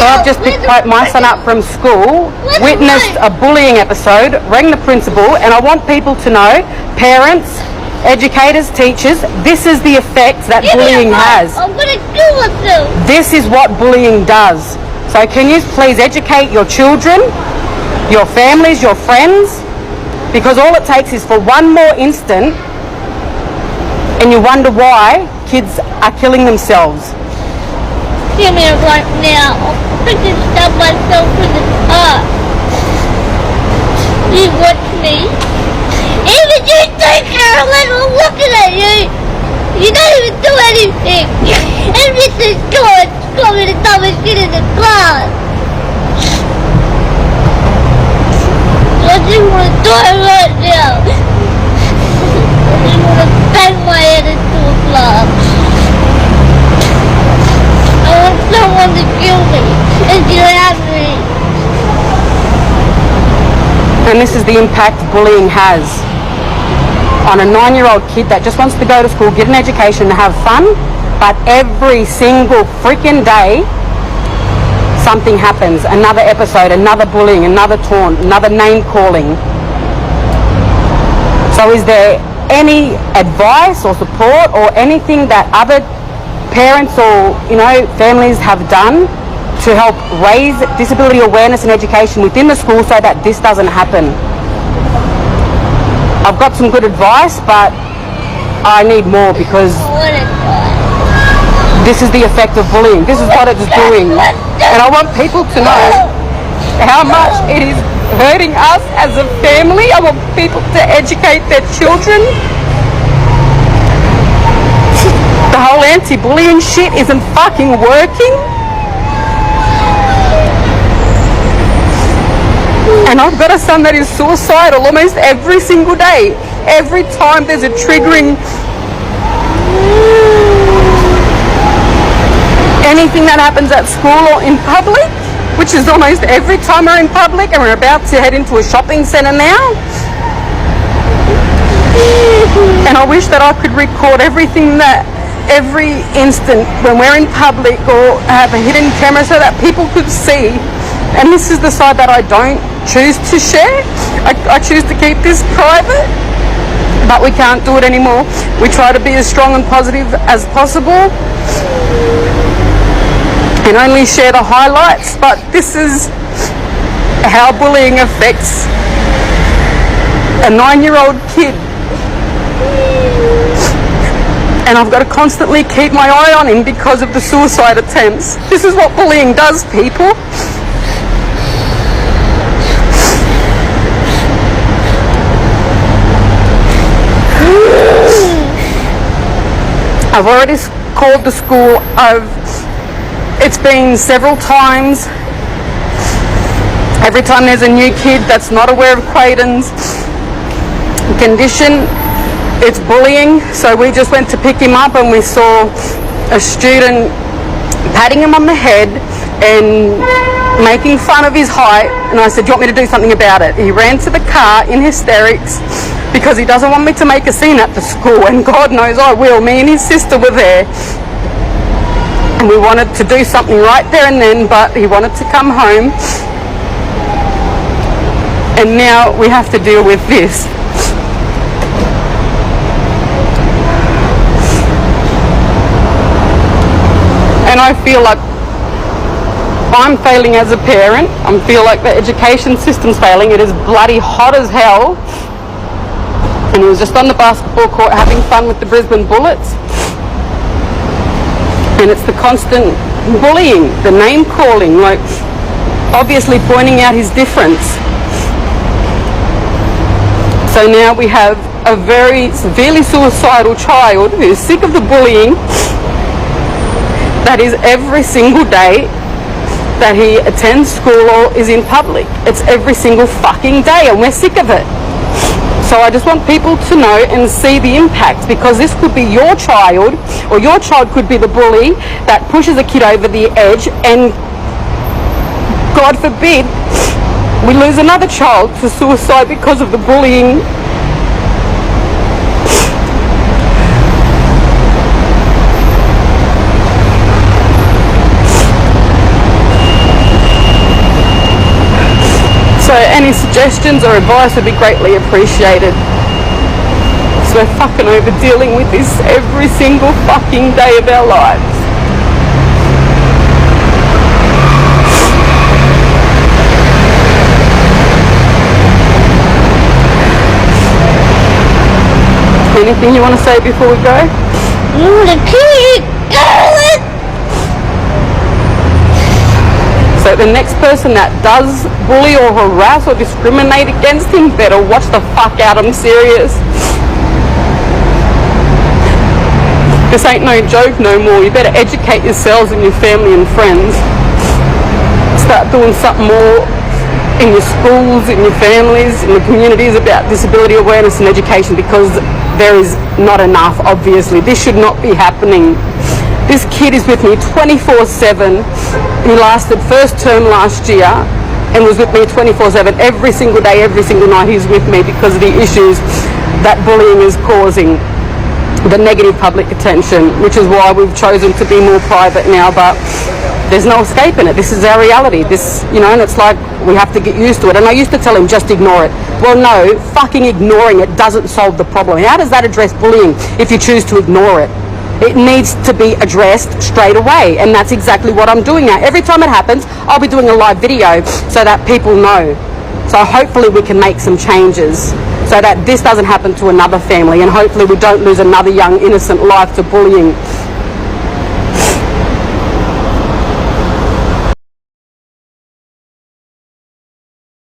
So I've just picked my son up from school, witnessed a bullying episode, rang the principal, and I want people to know, parents, educators, teachers, this is the effect that bullying has. I'm gonna kill myself. This is what bullying does. So can you please educate your children, your families, your friends? Because all it takes is for one more instant and you wonder why kids are killing themselves. Give me a right now. I'll freaking stab myself in the heart. You watch me. Even you think, Carolyn, I'm looking at you. You don't even do anything. And Mrs. George told me to tell me shit in the class. I just want to die right now. I just want to bang my head into a glass. I want someone to kill me and grab me. And this is the impact bullying has on a 9-year-old kid that just wants to go to school, get an education, and have fun, but every single freaking day something happens, another episode, another bullying, another taunt, another name calling. So is there any advice or support or anything that other parents or families have done to help raise disability awareness and education within the school so that this doesn't happen? I've got some good advice, but I need more because this is the effect of bullying. This is what it's doing. And I want people to know how much it is hurting us as a family. I want people to educate their children. The whole anti-bullying shit isn't fucking working. And I've got a son that is suicidal almost every single day. Every time there's a triggering anything that happens at school or in public, which is almost every time we're in public, and we're about to head into a shopping centre now. And I wish that I could record everything every instant when we're in public or have a hidden camera so that people could see. And this is the side that I don't choose to share. I choose to keep this private, but we can't do it anymore. We try to be as strong and positive as possible and only share the highlights, but this is how bullying affects a 9-year-old kid. And I've got to constantly keep my eye on him because of the suicide attempts. This is what bullying does, people. I've already called the school. It's been several times. Every time there's a new kid that's not aware of Quaden's condition, it's bullying. So we just went to pick him up and we saw a student patting him on the head and making fun of his height. And I said, "Do you want me to do something about it?" He ran to the car in hysterics because he doesn't want me to make a scene at the school, and God knows I will. Me and his sister were there. And we wanted to do something right there and then, but he wanted to come home. And now we have to deal with this. And I feel like I'm failing as a parent. I feel like the education system's failing. It is bloody hot as hell. And he was just on the basketball court having fun with the Brisbane Bullets. And it's the constant bullying, the name calling, like obviously pointing out his difference. So now we have a very severely suicidal child who's sick of the bullying that is every single day that he attends school or is in public. It's every single fucking day, and we're sick of it. So I just want people to know and see the impact, because this could be your child, or your child could be the bully that pushes a kid over the edge, and God forbid we lose another child to suicide because of the bullying. suggestions or advice would be greatly appreciated. So we're fucking over dealing with this every single fucking day of our lives. Anything you want to say before we go? I'm gonna kill you, Carolyn! So the next person that does bully or harass or discriminate against him better watch the fuck out. I'm serious. This ain't no joke no more. You better educate yourselves and your family and friends. Start doing something more in your schools, in your families, in the communities about disability awareness and education, because there is not enough, obviously. This should not be happening. This kid is with me 24/7. He lasted first term last year and was with me 24/7 every single day, every single night. He's with me because of the issues that bullying is causing, the negative public attention, which is why we've chosen to be more private now. But there's no escaping it. This is our reality. This, you know, and it's like we have to get used to it. And I used to tell him, just ignore it. Well, no, fucking ignoring it doesn't solve the problem. How does that address bullying if you choose to ignore it? It needs to be addressed straight away, and that's exactly what I'm doing now. Every time it happens, I'll be doing a live video so that people know. So hopefully we can make some changes so that this doesn't happen to another family, and hopefully we don't lose another young innocent life to bullying.